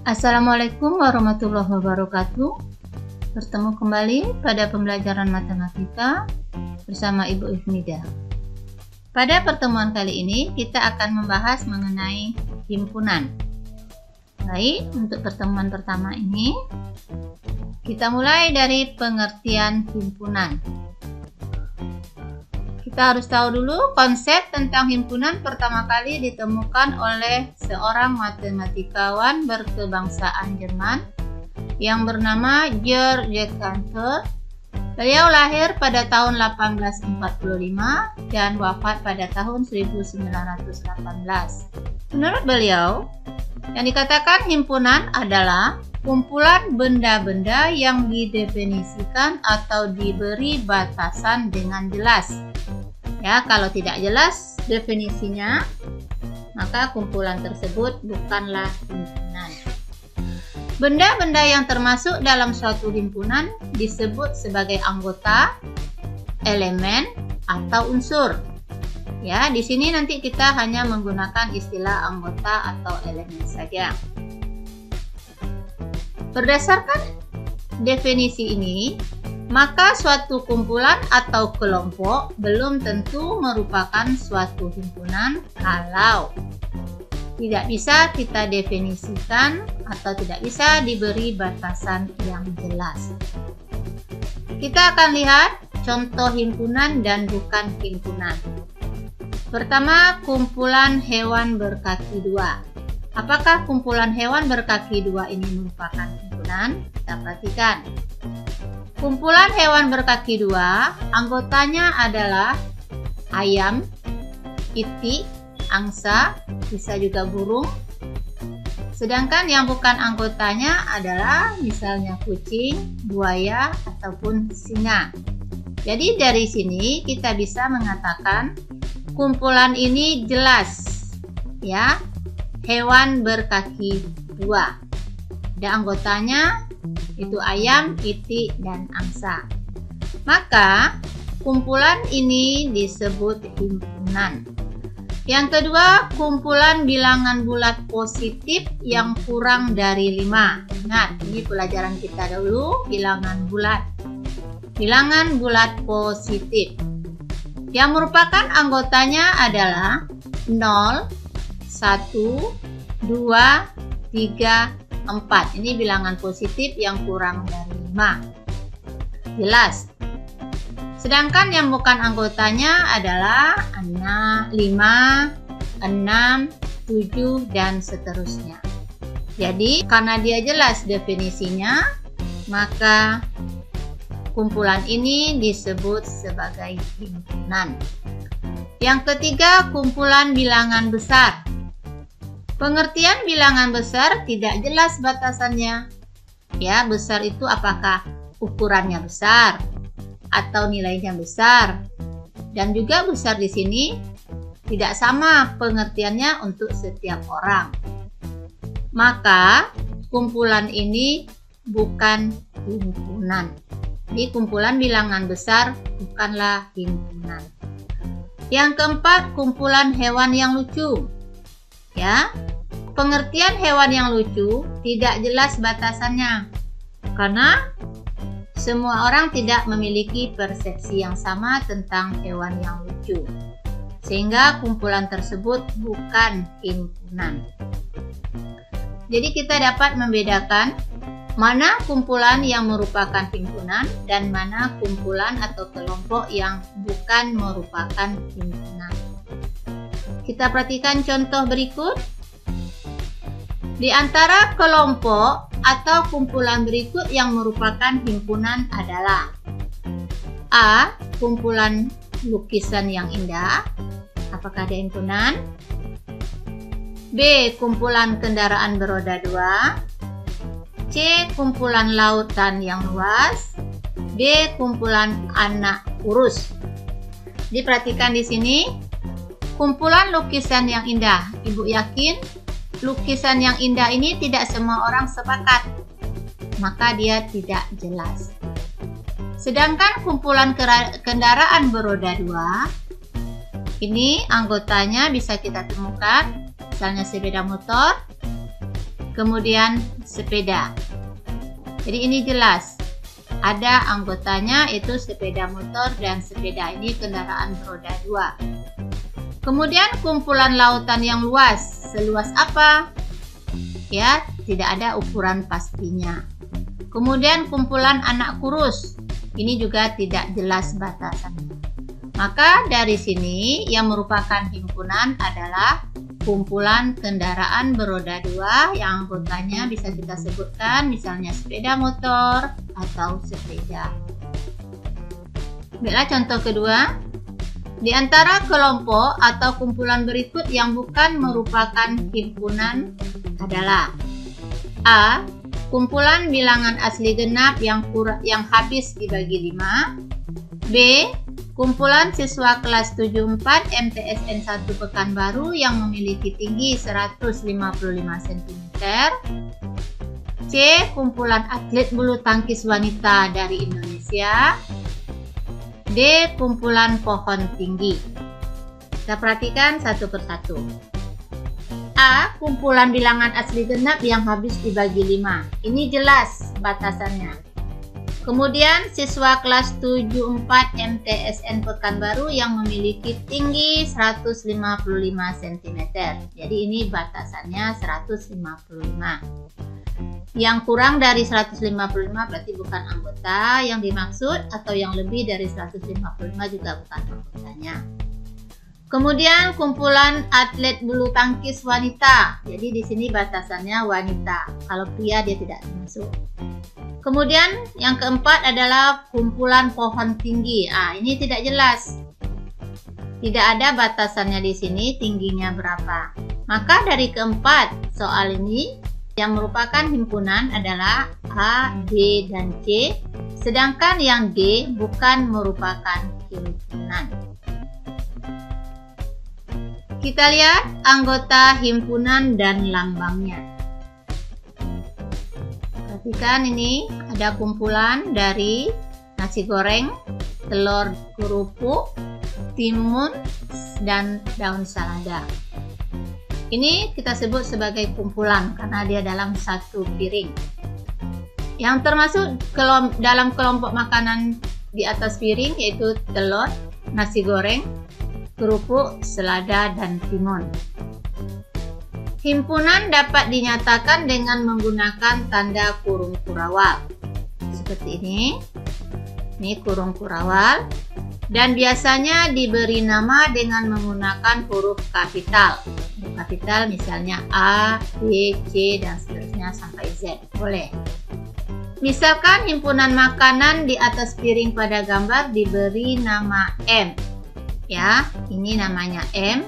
Assalamualaikum warahmatullahi wabarakatuh. Bertemu kembali pada pembelajaran matematika bersama Ibu Ifnida. Pada pertemuan kali ini kita akan membahas mengenai himpunan. Baik, untuk pertemuan pertama ini kita mulai dari pengertian himpunan. Kita harus tahu dulu konsep tentang himpunan pertama kali ditemukan oleh seorang matematikawan berkebangsaan Jerman yang bernama Georg Cantor. Beliau lahir pada tahun 1845 dan wafat pada tahun 1918. Menurut beliau, yang dikatakan himpunan adalah kumpulan benda-benda yang didefinisikan atau diberi batasan dengan jelas. Ya, kalau tidak jelas definisinya, maka kumpulan tersebut bukanlah himpunan. Benda-benda yang termasuk dalam suatu himpunan disebut sebagai anggota, elemen, atau unsur. Ya, di sini nanti kita hanya menggunakan istilah anggota atau elemen saja. Berdasarkan definisi ini, maka suatu kumpulan atau kelompok belum tentu merupakan suatu himpunan kalau tidak bisa kita definisikan atau tidak bisa diberi batasan yang jelas. Kita akan lihat contoh himpunan dan bukan himpunan. Pertama, kumpulan hewan berkaki dua. Apakah kumpulan hewan berkaki dua ini merupakan himpunan? Kita perhatikan. Kumpulan hewan berkaki dua, anggotanya adalah ayam, itik, angsa, bisa juga burung. Sedangkan yang bukan anggotanya adalah misalnya kucing, buaya, ataupun singa. Jadi dari sini kita bisa mengatakan kumpulan ini jelas, ya, hewan berkaki dua. Ada anggotanya, itu ayam, itik, dan angsa. Maka kumpulan ini disebut himpunan. Yang kedua, kumpulan bilangan bulat positif yang kurang dari 5. Ingat, ini pelajaran kita dulu, bilangan bulat. Bilangan bulat positif yang merupakan anggotanya adalah 0, 1, 2, 3, 4. Ini bilangan positif yang kurang dari 5. Jelas. Sedangkan yang bukan anggotanya adalah 5, 6, 7, dan seterusnya. Jadi, karena dia jelas definisinya, maka kumpulan ini disebut sebagai himpunan. Yang ketiga, kumpulan bilangan besar. Pengertian bilangan besar tidak jelas batasannya. Ya, besar itu apakah ukurannya besar atau nilainya besar. Dan juga besar di sini tidak sama pengertiannya untuk setiap orang. Maka kumpulan ini bukan himpunan. Di kumpulan bilangan besar bukanlah himpunan. Yang keempat, kumpulan hewan yang lucu. Ya, pengertian hewan yang lucu tidak jelas batasannya karena semua orang tidak memiliki persepsi yang sama tentang hewan yang lucu, sehingga kumpulan tersebut bukan himpunan. Jadi kita dapat membedakan mana kumpulan yang merupakan himpunan dan mana kumpulan atau kelompok yang bukan merupakan himpunan. Kita perhatikan contoh berikut. Di antara kelompok atau kumpulan berikut yang merupakan himpunan adalah A. Kumpulan lukisan yang indah. Apakah ada himpunan? B. Kumpulan kendaraan beroda 2. C. Kumpulan lautan yang luas. D. Kumpulan anak urus. Diperhatikan di sini. Kumpulan lukisan yang indah. Ibu yakin lukisan yang indah ini tidak semua orang sepakat, maka dia tidak jelas. Sedangkan kumpulan kendaraan beroda 2, ini anggotanya bisa kita temukan, misalnya sepeda motor, kemudian sepeda. Jadi ini jelas ada anggotanya, itu sepeda motor dan sepeda ini kendaraan beroda 2. Kemudian kumpulan lautan yang luas, seluas apa? Ya, tidak ada ukuran pastinya. Kemudian kumpulan anak kurus, ini juga tidak jelas batasannya. Maka dari sini yang merupakan himpunan adalah kumpulan kendaraan beroda 2 yang anggotanya bisa kita sebutkan misalnya sepeda motor atau sepeda. Baiklah, contoh kedua. Di antara kelompok atau kumpulan berikut yang bukan merupakan himpunan adalah A. Kumpulan bilangan asli genap yang habis dibagi 5. B. Kumpulan siswa kelas 74 MTSN 1 Pekanbaru yang memiliki tinggi 155 cm. C. Kumpulan atlet bulu tangkis wanita dari Indonesia. D. Kumpulan pohon tinggi. Kita perhatikan satu persatu. A. Kumpulan bilangan asli genap yang habis dibagi 5. Ini jelas batasannya. Kemudian siswa kelas 74 MTSN Pekanbaru yang memiliki tinggi 155 cm. Jadi ini batasannya 155. Yang kurang dari 155 berarti bukan anggota yang dimaksud, atau yang lebih dari 155 juga bukan anggotanya. Kemudian kumpulan atlet bulu tangkis wanita. Jadi di sini batasannya wanita. Kalau pria dia tidak termasuk. Kemudian yang keempat adalah kumpulan pohon tinggi. Ini tidak jelas. Tidak ada batasannya di sini tingginya berapa. Maka dari keempat soal ini yang merupakan himpunan adalah A, B, dan C. Sedangkan yang D bukan merupakan himpunan. Kita lihat anggota himpunan dan lambangnya. Perhatikan ini ada kumpulan dari nasi goreng, telur kerupuk, timun, dan daun selada. Ini kita sebut sebagai kumpulan karena dia dalam satu piring. Yang termasuk dalam kelompok makanan di atas piring yaitu telur, nasi goreng, kerupuk, selada, dan timun. Himpunan dapat dinyatakan dengan menggunakan tanda kurung kurawal. Seperti ini. Ini kurung kurawal. Dan biasanya diberi nama dengan menggunakan huruf kapital. Huruf kapital misalnya A, B, C, dan seterusnya sampai Z. Boleh. Misalkan himpunan makanan di atas piring pada gambar diberi nama M. Ya, ini namanya M.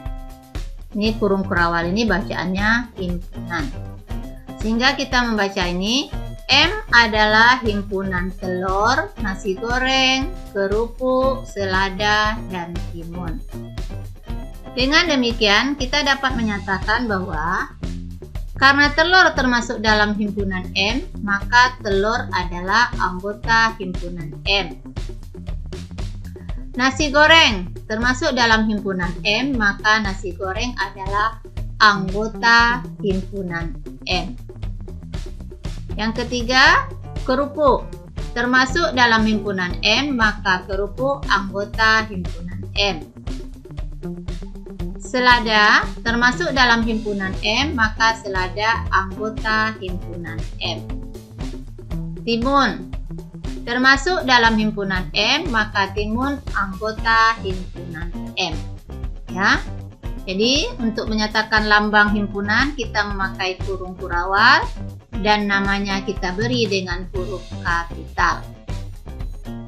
Ini kurung kurawal ini bacaannya himpunan. Sehingga kita membaca ini, M adalah himpunan telur, nasi goreng, kerupuk, selada, dan timun. Dengan demikian, kita dapat menyatakan bahwa karena telur termasuk dalam himpunan M, maka telur adalah anggota himpunan M. Nasi goreng termasuk dalam himpunan M, maka nasi goreng adalah anggota himpunan M. Yang ketiga, kerupuk termasuk dalam himpunan M, maka kerupuk anggota himpunan M. Selada termasuk dalam himpunan M, maka selada anggota himpunan M. Timun termasuk dalam himpunan M, maka timun anggota himpunan M. Ya. Jadi untuk menyatakan lambang himpunan kita memakai kurung kurawal dan namanya kita beri dengan huruf kapital.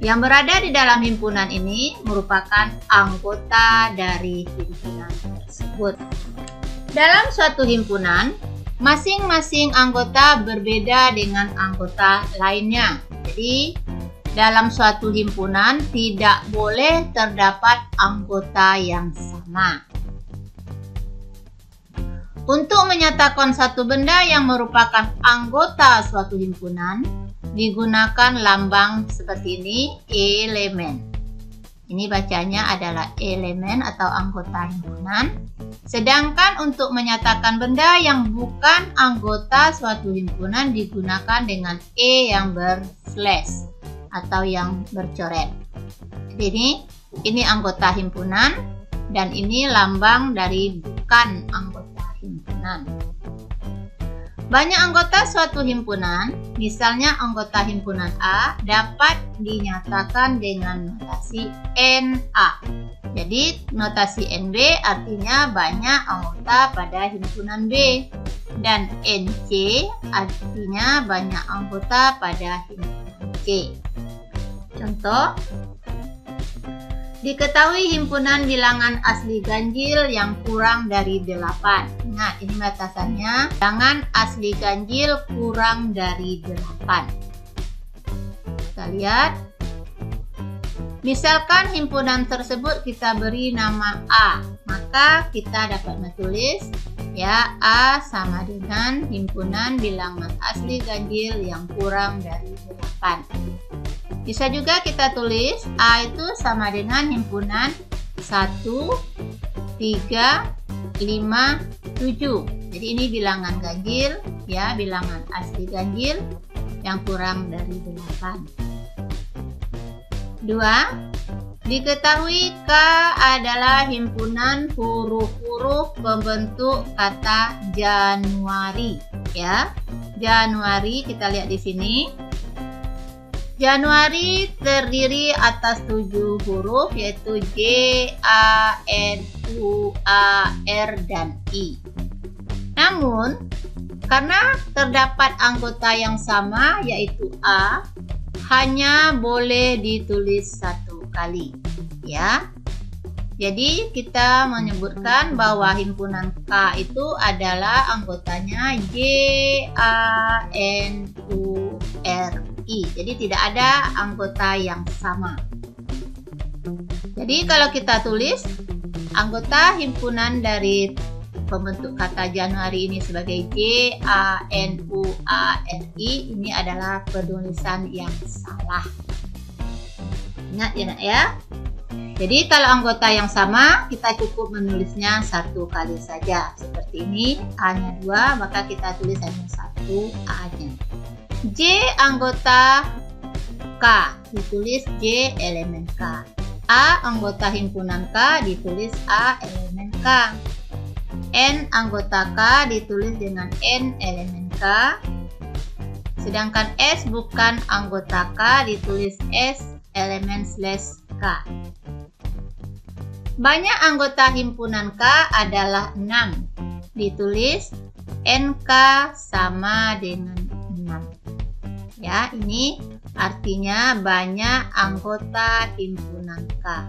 Yang berada di dalam himpunan ini merupakan anggota dari himpunan tersebut. Dalam suatu himpunan, masing-masing anggota berbeda dengan anggota lainnya. Jadi, dalam suatu himpunan tidak boleh terdapat anggota yang sama. Untuk menyatakan satu benda yang merupakan anggota suatu himpunan, digunakan lambang seperti ini, elemen. Ini bacanya adalah elemen atau anggota himpunan. Sedangkan untuk menyatakan benda yang bukan anggota suatu himpunan digunakan dengan E yang berslash atau yang bercoret. Jadi ini anggota himpunan dan ini lambang dari bukan anggota himpunan. Banyak anggota suatu himpunan, misalnya anggota himpunan A, dapat dinyatakan dengan notasi NA. Jadi notasi NB artinya banyak anggota pada himpunan B, dan NC artinya banyak anggota pada himpunan C. Contoh, diketahui himpunan bilangan asli ganjil yang kurang dari 8. Nah, ini batasannya, bilangan asli ganjil kurang dari 8. Kita lihat. Misalkan himpunan tersebut kita beri nama A, maka kita dapat menulis ya A sama dengan himpunan bilangan asli ganjil yang kurang dari 8. Bisa juga kita tulis A itu sama dengan himpunan 1, 3, 5, 7. Jadi ini bilangan ganjil ya, bilangan asli ganjil yang kurang dari 8. 2. Diketahui K adalah himpunan huruf-huruf pembentuk kata Januari ya. Januari kita lihat di sini. Januari terdiri atas 7 huruf yaitu J, A, N, U, A, R, dan I. Namun karena terdapat anggota yang sama yaitu A, hanya boleh ditulis 1 kali ya. Jadi kita menyebutkan bahwa himpunan K itu adalah anggotanya J, A, N, U, R, I. Jadi tidak ada anggota yang sama. Jadi kalau kita tulis anggota himpunan dari pembentuk kata Januari ini sebagai J, A, N, U, A, R, I, ini adalah penulisan yang salah. Ingat ya nak ya. Jadi kalau anggota yang sama kita cukup menulisnya 1 kali saja. Seperti ini A-nya 2, maka kita tulis hanya 1 A-nya. J anggota K, ditulis J elemen K. A anggota himpunan K, ditulis A elemen K. N anggota K ditulis dengan N elemen K. Sedangkan S bukan anggota K, ditulis S elemen slash K. Banyak anggota himpunan K adalah 6. Ditulis NK sama dengan 6. Ya, ini artinya banyak anggota himpunan K.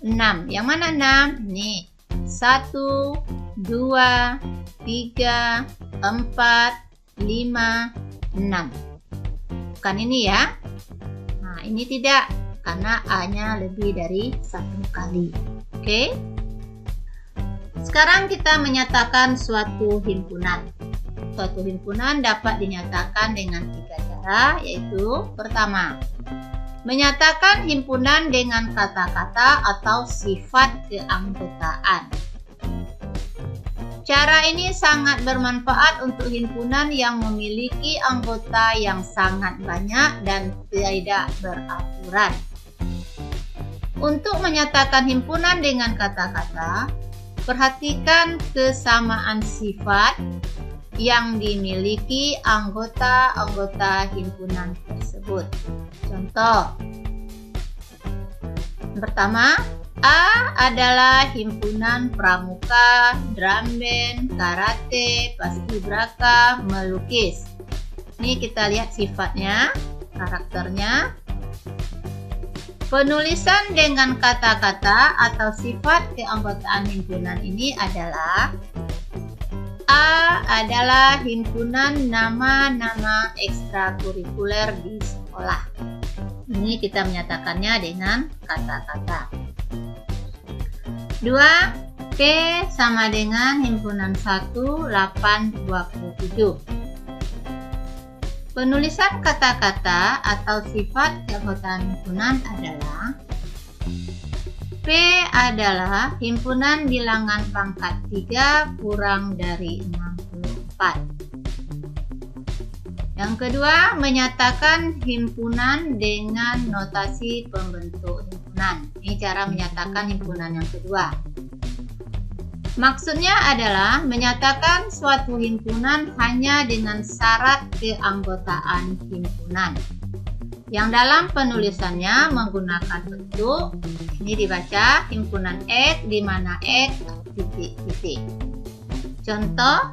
6. Yang mana 6? Nih. 1, 2, 3, 4, 5, 6. Bukan ini ya. Nah, ini tidak, karena A-nya lebih dari 1 kali. Oke. Sekarang kita menyatakan suatu himpunan. Suatu himpunan dapat dinyatakan dengan 3 cara, yaitu pertama, menyatakan himpunan dengan kata-kata atau sifat keanggotaan. Cara ini sangat bermanfaat untuk himpunan yang memiliki anggota yang sangat banyak dan tidak beraturan. Untuk menyatakan himpunan dengan kata-kata, perhatikan kesamaan sifat yang dimiliki anggota-anggota himpunan tersebut. Contoh, pertama, A adalah himpunan pramuka, drum band, karate, paskibraka, melukis. Ini kita lihat sifatnya, karakternya. Penulisan dengan kata-kata atau sifat keanggotaan himpunan ini adalah A adalah himpunan nama-nama ekstrakurikuler di sekolah. Ini kita menyatakannya dengan kata-kata. 2. P sama dengan himpunan 1, 8, 27. Penulisan kata-kata atau sifat keanggotaan himpunan adalah P adalah himpunan bilangan pangkat 3 kurang dari 64. Yang kedua, menyatakan himpunan dengan notasi pembentuk himpunan. Ini cara menyatakan himpunan yang kedua. Maksudnya adalah menyatakan suatu himpunan hanya dengan syarat keanggotaan himpunan, yang dalam penulisannya menggunakan bentuk, ini dibaca himpunan X, di mana X titik-titik. Contoh,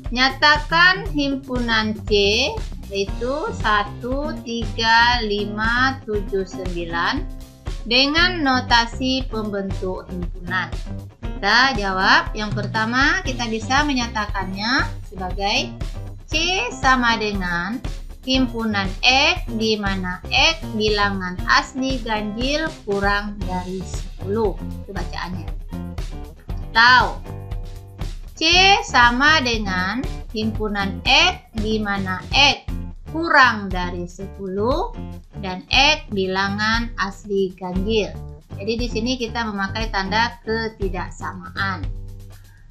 nyatakan himpunan C, yaitu 13579 dengan notasi pembentuk himpunan. Kita jawab, yang pertama kita bisa menyatakannya sebagai C sama dengan himpunan X, di mana X bilangan asli ganjil kurang dari 10. Itu bacaannya. Atau C sama dengan himpunan X, di mana X kurang dari 10 dan X bilangan asli ganjil. Jadi di sini kita memakai tanda ketidaksamaan.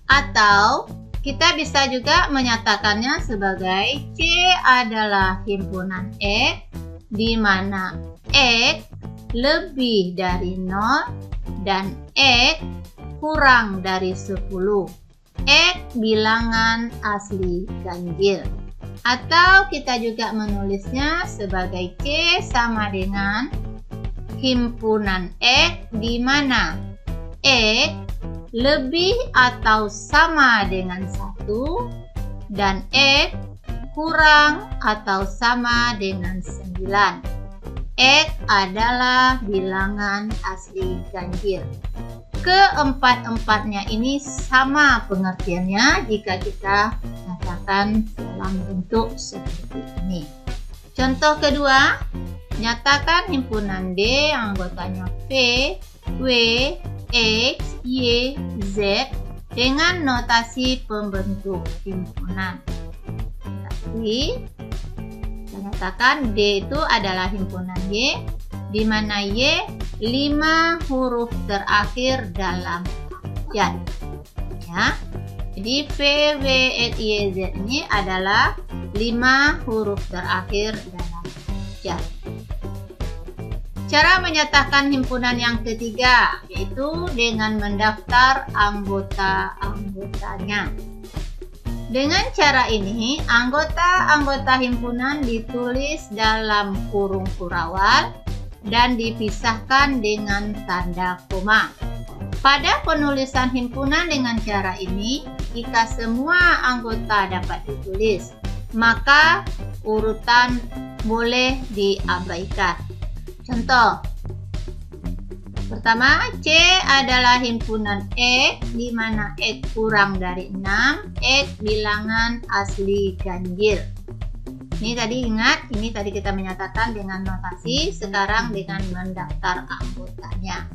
Atau kita bisa juga menyatakannya sebagai C adalah himpunan X, di mana X lebih dari 0 dan X kurang dari 10. X bilangan asli ganjil. Atau kita juga menulisnya sebagai C sama dengan himpunan X, di mana X lebih atau sama dengan 1 dan X kurang atau sama dengan 9. X adalah bilangan asli ganjil. Keempat-empatnya ini sama pengertiannya jika kita nyatakan dalam bentuk seperti ini. Contoh kedua, nyatakan himpunan D yang anggotanya V, W, X, Y, Z dengan notasi pembentuk himpunan. Jadi, kita nyatakan D itu adalah himpunan Y, di mana Y 5 huruf terakhir dalam abjad. Ya. Jadi V, W, X, Y, Z ini adalah 5 huruf terakhir dalam abjad. Cara menyatakan himpunan yang ketiga, yaitu dengan mendaftar anggota-anggotanya. Dengan cara ini, anggota-anggota himpunan ditulis dalam kurung kurawal dan dipisahkan dengan tanda koma. Pada penulisan himpunan dengan cara ini, jika semua anggota dapat ditulis, maka urutan boleh diabaikan. Contoh, pertama, C adalah himpunan X, di mana X kurang dari 6, X bilangan asli ganjil. Ini tadi ingat, ini tadi kita menyatakan dengan notasi, sekarang dengan mendaftar anggotanya.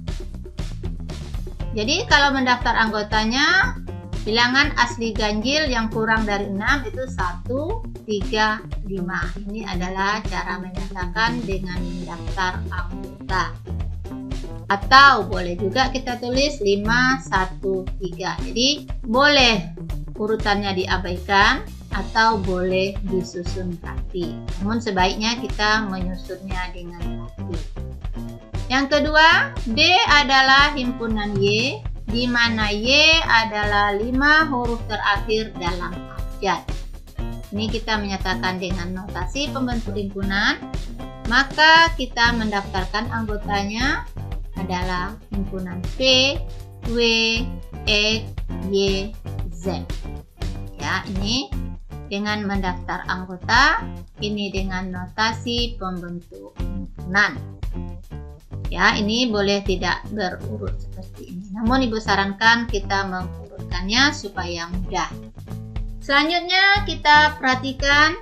Jadi kalau mendaftar anggotanya, bilangan asli ganjil yang kurang dari 6 itu 1, 3, 5. Ini adalah cara menyatakan dengan mendaftar anggota. Atau boleh juga kita tulis 5, 1, 3. Jadi boleh urutannya diabaikan atau boleh disusun rapi. Namun sebaiknya kita menyusunnya dengan rapi. Yang kedua, D adalah himpunan Y, di mana Y adalah 5 huruf terakhir dalam abjad. Ini kita menyatakan dengan notasi pembentuk himpunan, maka kita mendaftarkan anggotanya adalah himpunan V, W, X, Y, Z. Ya, ini dengan mendaftar anggota, ini dengan notasi pembentuk himpunan. Ya, ini boleh tidak berurut seperti ini. Namun Ibu sarankan kita mengurutkannya supaya mudah. Selanjutnya kita perhatikan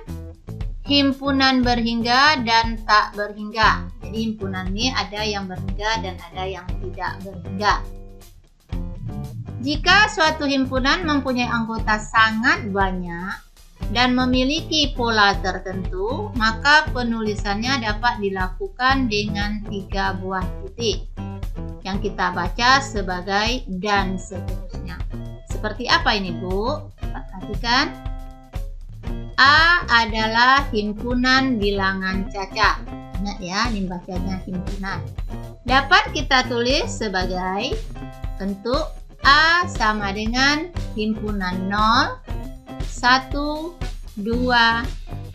himpunan berhingga dan tak berhingga. Jadi himpunan ini ada yang berhingga dan ada yang tidak berhingga. Jika suatu himpunan mempunyai anggota sangat banyak dan memiliki pola tertentu, maka penulisannya dapat dilakukan dengan 3 buah titik. yang kita baca sebagai dan seterusnya. Seperti apa ini, Bu? Perhatikan. A adalah himpunan bilangan cacah. Ingat ya, ini bacanya himpunan. Dapat kita tulis sebagai bentuk A sama dengan himpunan 0, 1, 2,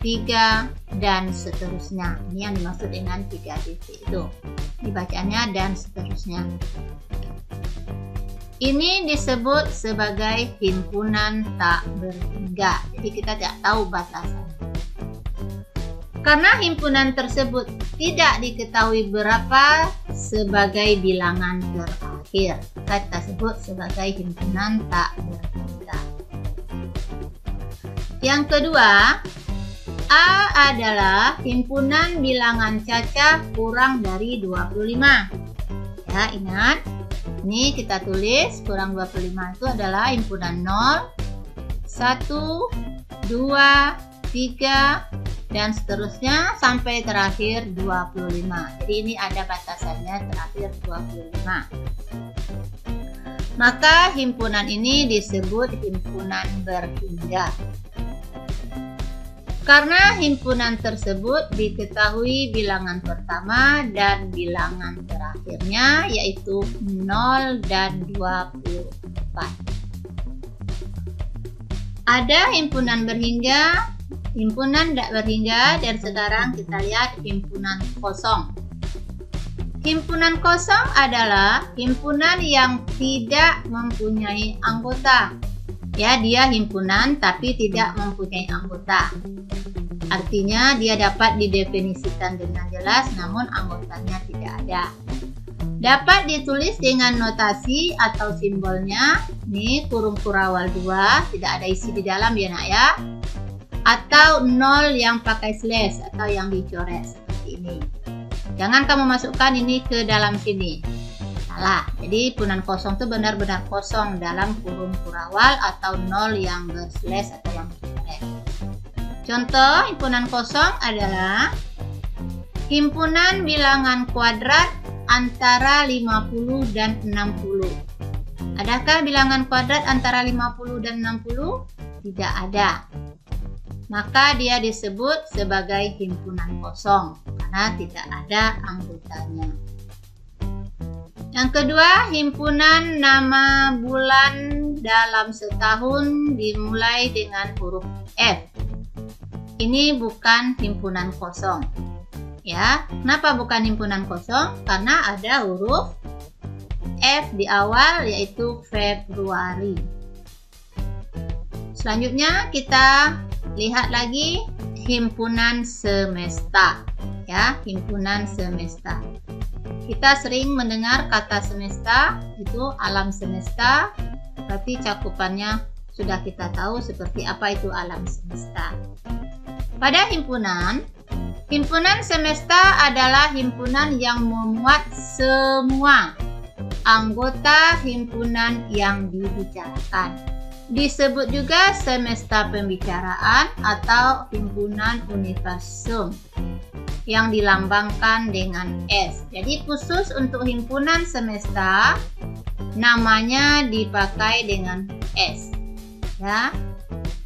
3, dan seterusnya. Ini yang dimaksud dengan 3 titik itu. Dibacanya dan seterusnya. Ini disebut sebagai himpunan tak berhingga. Jadi kita tidak tahu batasan. Karena himpunan tersebut tidak diketahui berapa sebagai bilangan terakhir, kita sebut sebagai himpunan tak berhingga. Yang kedua, A adalah himpunan bilangan cacah kurang dari 25. Ya, ingat. Ini kita tulis kurang 25 itu adalah himpunan 0, 1, 2, 3, dan seterusnya sampai terakhir 25. Jadi ini ada batasannya terakhir 25. Maka himpunan ini disebut himpunan berhingga. Karena himpunan tersebut diketahui bilangan pertama dan bilangan terakhirnya yaitu 0 dan 24. Ada himpunan berhingga, himpunan tidak berhingga, dan sekarang kita lihat himpunan kosong. Himpunan kosong adalah himpunan yang tidak mempunyai anggota. Ya, dia himpunan tapi tidak mempunyai anggota. Artinya dia dapat didefinisikan dengan jelas namun anggotanya tidak ada. Dapat ditulis dengan notasi atau simbolnya. Ini kurung kurawal 2, tidak ada isi di dalam ya nak ya. Atau 0 yang pakai slash atau yang dicoret seperti ini. Jangan kamu masukkan ini ke dalam sini. Salah. Jadi himpunan kosong itu benar-benar kosong dalam kurung kurawal atau 0 yang berslash atau yang dicoret. Contoh himpunan kosong adalah himpunan bilangan kuadrat antara 50 dan 60. Adakah bilangan kuadrat antara 50 dan 60? Tidak ada. Maka dia disebut sebagai himpunan kosong karena tidak ada anggotanya. Yang kedua, himpunan nama bulan dalam setahun dimulai dengan huruf F. Ini bukan himpunan kosong. Ya, kenapa bukan himpunan kosong? Karena ada huruf F di awal yaitu Februari. Selanjutnya kita lihat lagi himpunan semesta. Ya, himpunan semesta. Kita sering mendengar kata semesta, itu alam semesta, berarti cakupannya sudah kita tahu seperti apa itu alam semesta. Pada himpunan semesta adalah himpunan yang memuat semua anggota himpunan yang dibicarakan. Disebut juga semesta pembicaraan atau himpunan universum yang dilambangkan dengan S. Jadi khusus untuk himpunan semesta namanya dipakai dengan S. Ya.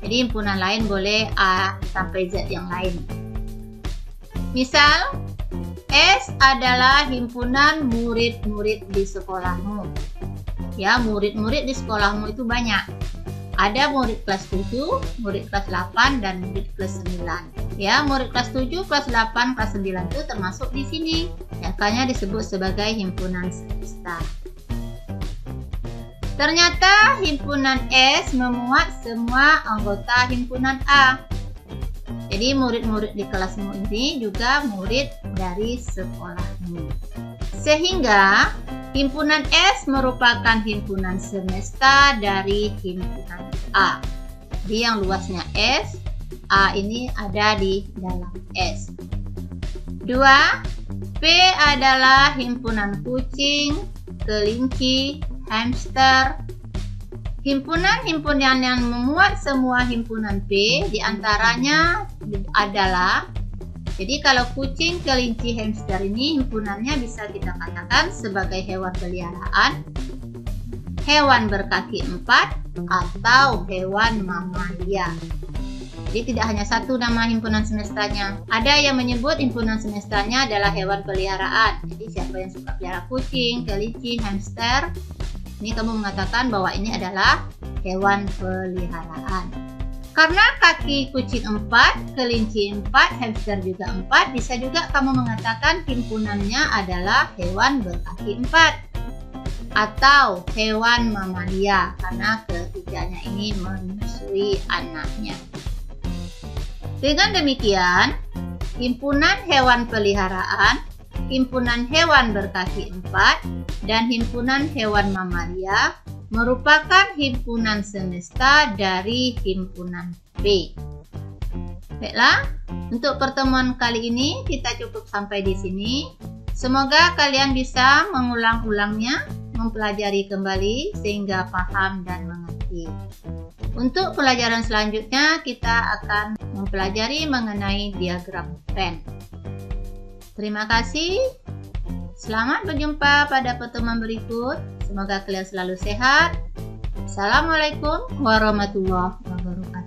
Jadi himpunan lain boleh A sampai Z yang lain. Misal S adalah himpunan murid-murid di sekolahmu. Ya, murid-murid di sekolahmu itu banyak. Ada murid kelas 7, murid kelas 8, dan murid kelas 9. Ya, murid kelas 7, kelas 8, kelas 9 itu termasuk di sini. Makanya disebut sebagai himpunan semesta. Ternyata himpunan S memuat semua anggota himpunan A. Jadi murid-murid di kelasmu ini juga murid dari sekolahmu. Sehingga himpunan S merupakan himpunan semesta dari himpunan A. Jadi yang luasnya S, A ini ada di dalam S. 2. P adalah himpunan kucing, kelinci, hamster. Himpunan-himpunan yang memuat semua himpunan P diantaranya adalah Jadi kalau kucing, kelinci, hamster ini himpunannya bisa kita katakan sebagai hewan peliharaan, hewan berkaki 4, atau hewan mamalia. Jadi tidak hanya satu nama himpunan semestanya. Ada yang menyebut himpunan semestanya adalah hewan peliharaan. Jadi siapa yang suka pelihara kucing, kelinci, hamster, ini kamu mengatakan bahwa ini adalah hewan peliharaan. Karena kaki kucing 4, kelinci 4, hamster juga 4, bisa juga kamu mengatakan himpunannya adalah hewan berkaki 4 atau hewan mamalia, karena ketiganya ini menyusui anaknya. Dengan demikian, himpunan hewan peliharaan, himpunan hewan berkaki 4, dan himpunan hewan mamalia merupakan himpunan semesta dari himpunan B. Baiklah, untuk pertemuan kali ini kita cukup sampai di sini. Semoga kalian bisa mengulang-ulangnya, mempelajari kembali sehingga paham dan mengerti. Untuk pelajaran selanjutnya kita akan mempelajari mengenai diagram Venn. Terima kasih. Selamat berjumpa pada pertemuan berikut. Semoga kalian selalu sehat. Assalamualaikum warahmatullahi wabarakatuh.